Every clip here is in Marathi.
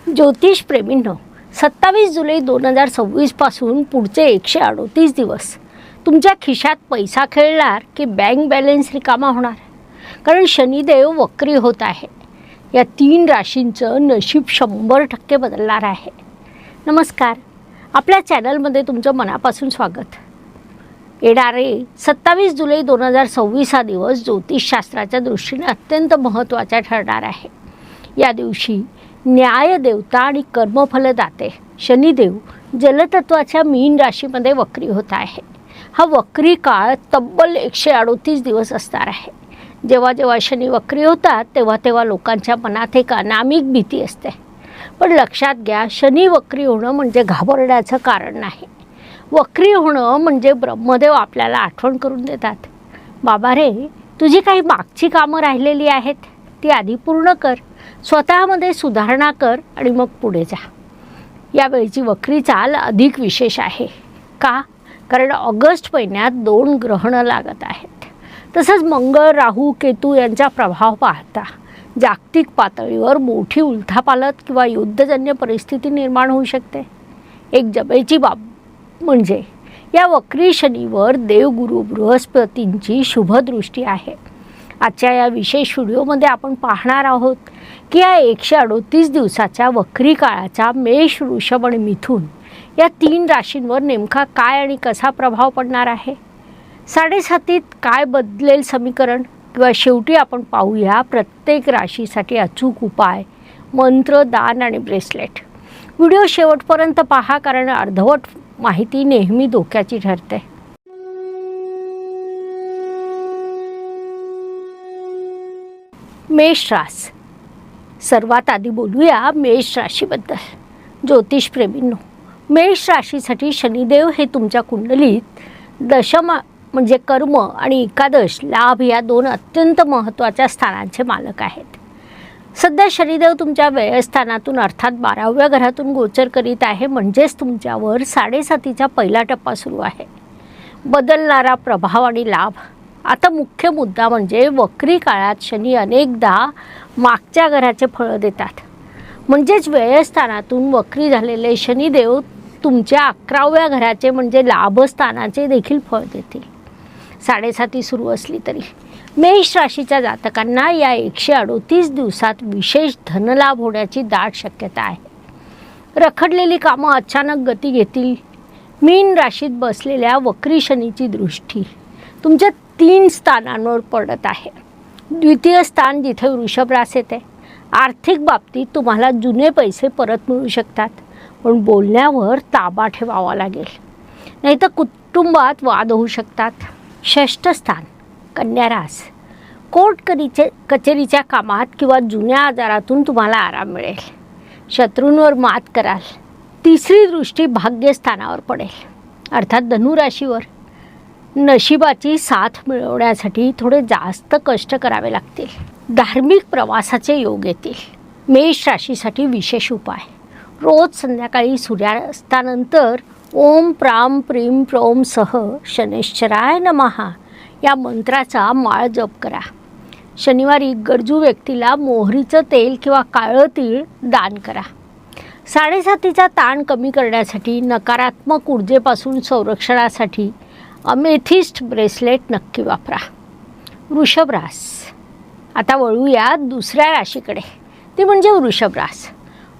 ज्योतिष प्रेमींनो, 27 जुलै 2026 पासून पुढचे 138 दिवस तुमच्या खिशात पैसा खेळणार की बँक बॅलन्स रिकामा होणार? कारण शनिदेव वक्री होत आहे. या 3 राशींचं नशीब 100% बदलणार आहे. नमस्कार, आपल्या चॅनलमध्ये तुमचं मनापासून स्वागत. येणारे 27 जुलै 2026 हा दिवस ज्योतिषशास्त्राच्या दृष्टीने अत्यंत महत्त्वाचा ठरणार आहे. या दिवशी न्यायदेवता आणि कर्मफलदाते शनिदेव जलतत्वाच्या मीन राशीमध्ये वक्री होत आहे. हा वक्री काळ तब्बल 138 दिवस असणार आहे. जेव्हा जेव्हा शनी वक्री होतात तेव्हा लोकांच्या मनात एक अनामिक भीती असते. पण लक्षात घ्या, शनी वक्री होणं म्हणजे घाबरण्याचं कारण नाही. वक्री होणं म्हणजे ब्रह्मदेव आपल्याला आठवण करून देतात, बाबा रे, तुझी काही मागची कामं राहिलेली आहेत ती आधी पूर्ण कर, स्वतःमध्ये सुधारणा कर आणि मग पुढे जा. यावेळीची वक्री चाल अधिक विशेष आहे. का? कारण ऑगस्ट महिन्यात 2 ग्रहणं लागत आहेत. तसंच मंगळ, राहू, केतू यांचा प्रभाव पाहता जागतिक पातळीवर मोठी उलथापालथ किंवा युद्धजन्य परिस्थिती निर्माण होऊ शकते. एक जमेची बाब म्हणजे या वक्री शनीवर देवगुरु बृहस्पतींची शुभदृष्टी आहे. आजच्या या विशेष व्हिडिओमध्ये आपण पाहणार आहोत की या 138 दिवसाच्या वक्री काळाचा मेष, वृषभ आणि मिथुन या 3 राशींवर नेमका काय आणि कसा प्रभाव पडणार आहे. 7.5 काय बदलेल समीकरण, किंवा शेवटी आपण पाहूया प्रत्येक राशीसाठी अचूक उपाय, मंत्र, दान आणि ब्रेसलेट. व्हिडिओ शेवटपर्यंत पहा, कारण अर्धवट माहिती नेहमी धोक्याची ठरते. मेष रास. सर्वात आधी बोलूया मेष राशीबद्दल. ज्योतिषप्रेमींनो, मेष राशीसाठी शनिदेव हे तुमच्या कुंडलीत दशम म्हणजे कर्म आणि एकादश लाभ या 2 अत्यंत महत्त्वाच्या स्थानांचे मालक आहेत. सध्या शनिदेव तुमच्या व्ययस्थानातून अर्थात 12व्या घरातून गोचर करीत आहे. म्हणजेच तुमच्यावर 7.5चा पहिला टप्पा सुरू आहे. बदलणारा प्रभाव आणि लाभ. आता मुख्य मुद्दा म्हणजे वक्री काळात शनी अनेकदा मागच्या घराचे फळं देतात. म्हणजेच व्ययस्थानातून वक्री झालेले शनिदेव तुमच्या 11व्या घराचे म्हणजे लाभस्थानाचे देखील फळ देतील. 7.5 सुरू असली तरी मेष राशीच्या जातकांना या 138 दिवसात विशेष धनलाभ होण्याची दाट शक्यता आहे. रखडलेली कामं अचानक गती घेतील. मीन राशीत बसलेल्या वक्री शनीची दृष्टी तुमच्या 3 स्थानांवर पडत आहे. द्वितीय स्थान जिथे वृषभ रास येते. आर्थिक बाबतीत तुम्हाला जुने पैसे परत मिळू शकतात, पण बोलण्यावर ताबा ठेवावा लागेल, नाहीतर कुटुंबात वाद होऊ शकतात. 6ष्ठ स्थान कन्या रास. कोर्ट कचेरीच्या कामात किंवा जुन्या आजारातून तुम्हाला आराम मिळेल. शत्रूंवर मात कराल. तिसरी दृष्टी भाग्यस्थानावर पडेल, अर्थात धनुराशीवर. नशिबाची साथ मिळवण्यासाठी थोडे जास्त कष्ट करावे लागतील. धार्मिक प्रवासाचे योग येतील. मेष राशीसाठी विशेष उपाय. रोज संध्याकाळी सूर्यास्तानंतर ओम प्राम प्रीम प्रोम सह शनैश्चराय नमः या मंत्राचा माळ जप करा. शनिवारी गरजू व्यक्तीला मोहरीचं तेल किंवा काळं तीळ दान करा. 7.5चा ताण कमी करण्यासाठी, नकारात्मक ऊर्जेपासून संरक्षणासाठी अमेथिस्ट ब्रेसलेट नक्की वापरा. वृषभ रास. आता वळूया दुसऱ्या राशीकडे, ती म्हणजे वृषभ रास.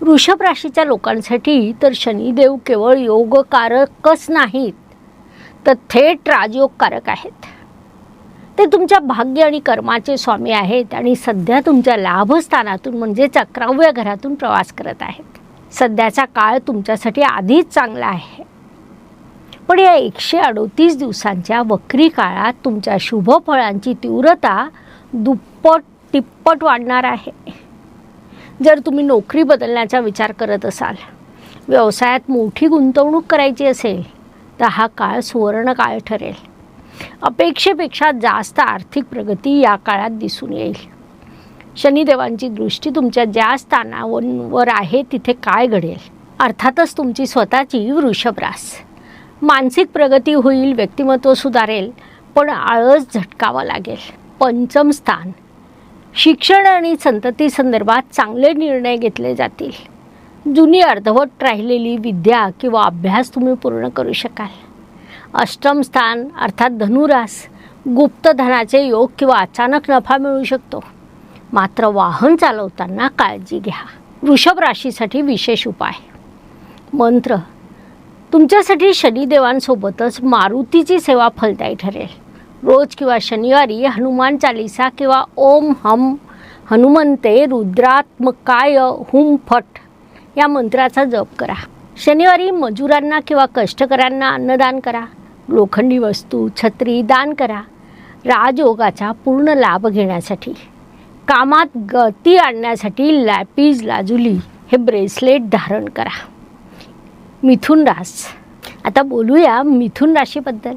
वृषभ राशीच्या लोकांसाठी तर शनिदेव केवळ योगकारकच नाहीत, तर थेट राजयोगकारक आहेत. ते तुमच्या भाग्य आणि कर्माचे स्वामी आहेत आणि सध्या तुमच्या लाभस्थानातून म्हणजे 11व्या घरातून प्रवास करत आहेत. सध्याचा काळ तुमच्यासाठी आधीच चांगला आहे, पण या 138 दिवसांच्या वक्री काळात तुमच्या शुभ फळांची तीव्रता दुप्पट तिप्पट वाढणार आहे. जर तुम्ही नोकरी बदलण्याचा विचार करत असाल, व्यवसायात मोठी गुंतवणूक करायची असेल, तर हा काळ सुवर्ण काळ ठरेल. अपेक्षेपेक्षा जास्त आर्थिक प्रगती या काळात दिसून येईल. शनिदेवांची दृष्टी तुमच्या ज्या स्थानावर आहे तिथे काय घडेल, अर्थातच तुमची स्वतःची वृषभ रास. मानसिक प्रगती होईल, व्यक्तिमत्व सुधारेल, पण आळस झटकावा लागेल. 5म स्थान. शिक्षण आणि संतती संदर्भात चांगले निर्णय घेतले जातील. जुनी अर्धवट राहिलेली विद्या किंवा अभ्यास तुम्ही पूर्ण करू शकाल. अष्टम स्थान अर्थात धनुरास गुप्तधनाचे योग किंवा अचानक नफा मिळू शकतो. मात्र वाहन चालवताना काळजी घ्या. वृषभ राशीसाठी विशेष उपाय. मंत्र. तुमच्यासाठी शनिदेवांसोबतच मारुतीची सेवा फलदायी ठरेल. रोज किंवा शनिवारी हनुमान चालिसा किंवा ओम हम हनुमंते रुद्रात्मकाय हुम फट या मंत्राचा जप करा. शनिवारी मजुरांना किंवा कष्टकऱ्यांना अन्नदान करा. लोखंडी वस्तू छत्री दान करा. राजयोगाचा पूर्ण लाभ घेण्यासाठी कामात गती आणण्यासाठी लॅपिज लाजुली हे ब्रेसलेट धारण करा. मिथुन रास. आता बोलूया मिथुन राशीबद्दल.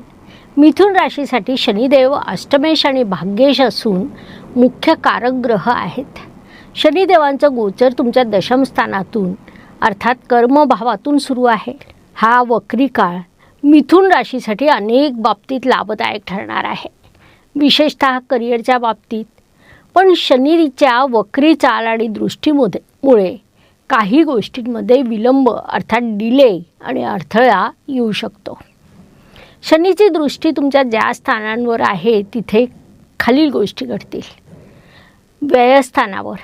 मिथुन राशीसाठी शनिदेव अष्टमेश आणि भाग्येश असून मुख्य कारक ग्रह आहेत. शनिदेवांचं गोचर तुमच्या दशम स्थानातून अर्थात कर्मभावातून सुरू आहे. हा वक्री काळ मिथुन राशीसाठी अनेक बाबतीत लाभदायक ठरणार आहे, विशेषतः करिअरच्या बाबतीत. पण शनीच्या वक्री चाल आणि दृष्टीमुळे काही गोष्टींमध्ये विलंब अर्थात डिले आणि अडथळा येऊ शकतो. शनीची दृष्टी तुमच्या ज्या स्थानांवर आहे तिथे खालील गोष्टी घडतील. व्ययस्थानावर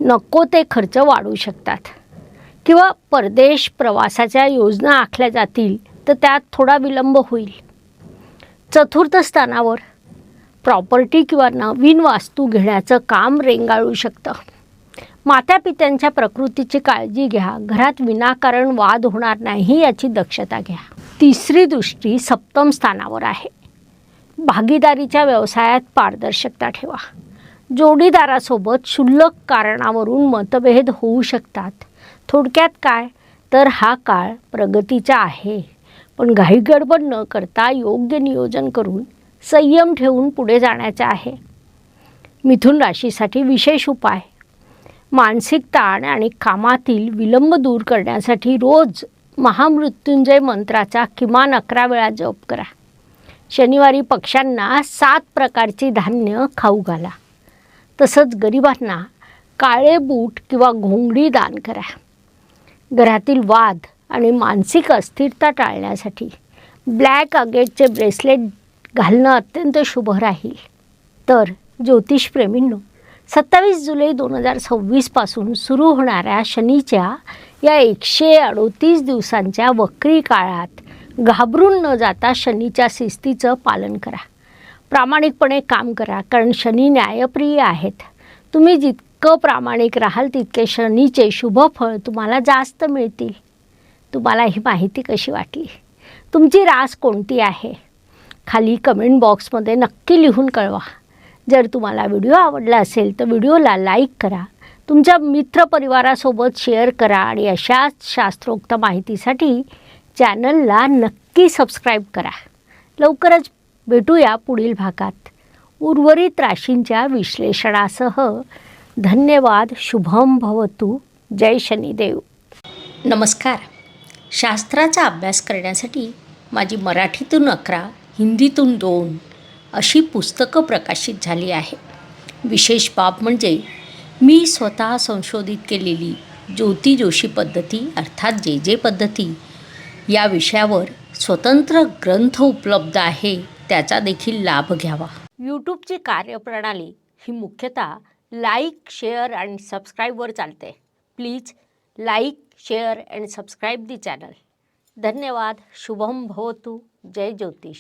नको ते खर्च वाढू शकतात किंवा परदेश प्रवासाच्या योजना आखल्या जातील तर त्यात थोडा विलंब होईल. चतुर्थ स्थानावर प्रॉपर्टी किंवा नवीन वास्तू घेण्याचं काम रेंगाळू शकतं. मातापित्यांच्या प्रकृतीची काळजी घ्या. घरात विनाकारण वाद होणार नाही याची दक्षता घ्या. तिसरी दृष्टी सप्तम स्थानावर आहे. भागीदारीच्या व्यवसायात पारदर्शकता ठेवा. जोडीदारासोबत क्षुल्लक कारणावरून मतभेद होऊ शकतात. थोडक्यात काय तर हा काळ प्रगतीचा आहे, पण घाईगडबड न करता योग्य नियोजन करून संयम ठेवून पुढे जाण्याचे आहे. मिथुन राशीसाठी विशेष उपाय. मानसिक ताण आणि कामातील विलंब दूर करण्यासाठी रोज महामृत्युंजय मंत्राचा किमान 11 वेळा जप करा. शनिवारी पक्ष्यांना 7 प्रकारची धान्य खाऊ घाला. तसंच गरिबांना काळे बूट किंवा घोंगडी दान करा. घरातील वाद आणि मानसिक अस्थिरता टाळण्यासाठी ब्लॅक अगेटचे ब्रेसलेट घालणं अत्यंत शुभ राहील. तर ज्योतिषप्रेमींनो, 27 जुलै 2026 पासून सुरू होणाऱ्या शनीच्या या 138 दिवसांच्या वक्री काळात घाबरून न जाता शनीच्या शिस्तीचं पालन करा. प्रामाणिकपणे काम करा, कारण शनी न्यायप्रिय आहेत. तुम्ही जितकं प्रामाणिक राहाल तितके शनीचे शुभ फळ तुम्हाला जास्त मिळतील. तुम्हाला ही माहिती कशी वाटली? तुमची रास कोणती आहे? खाली कमेंट बॉक्समध्ये नक्की लिहून कळवा. जर तुम्हाला व्हिडिओ आवडला असेल तर व्हिडिओला लाईक करा, तुमच्या मित्रपरिवारासोबत शेअर करा आणि अशाच शास्त्रोक्त माहितीसाठी चॅनलला नक्की सबस्क्राईब करा. लवकरच भेटूया पुढील भागात उर्वरित राशींच्या विश्लेषणासह. धन्यवाद. शुभम भवतु. जय शनिदेव. नमस्कार. शास्त्राचा अभ्यास करण्यासाठी माझी मराठीतून 11, हिंदीतून 2 अशी पुस्तकं प्रकाशित झाली आहे. विशेष बाब म्हणजे मी स्वतः संशोधित केलेली ज्योती जोशी पद्धती अर्थात जे पद्धती या विषयावर स्वतंत्र ग्रंथ उपलब्ध आहे, त्याचा देखील लाभ घ्यावा. यूट्यूबची कार्यप्रणाली ही मुख्यतः लाईक, शेअर आणि सबस्क्राईबवर चालते. Please like, share and subscribe the channel. धन्यवाद. शुभम भवतु. जय ज्योतिष.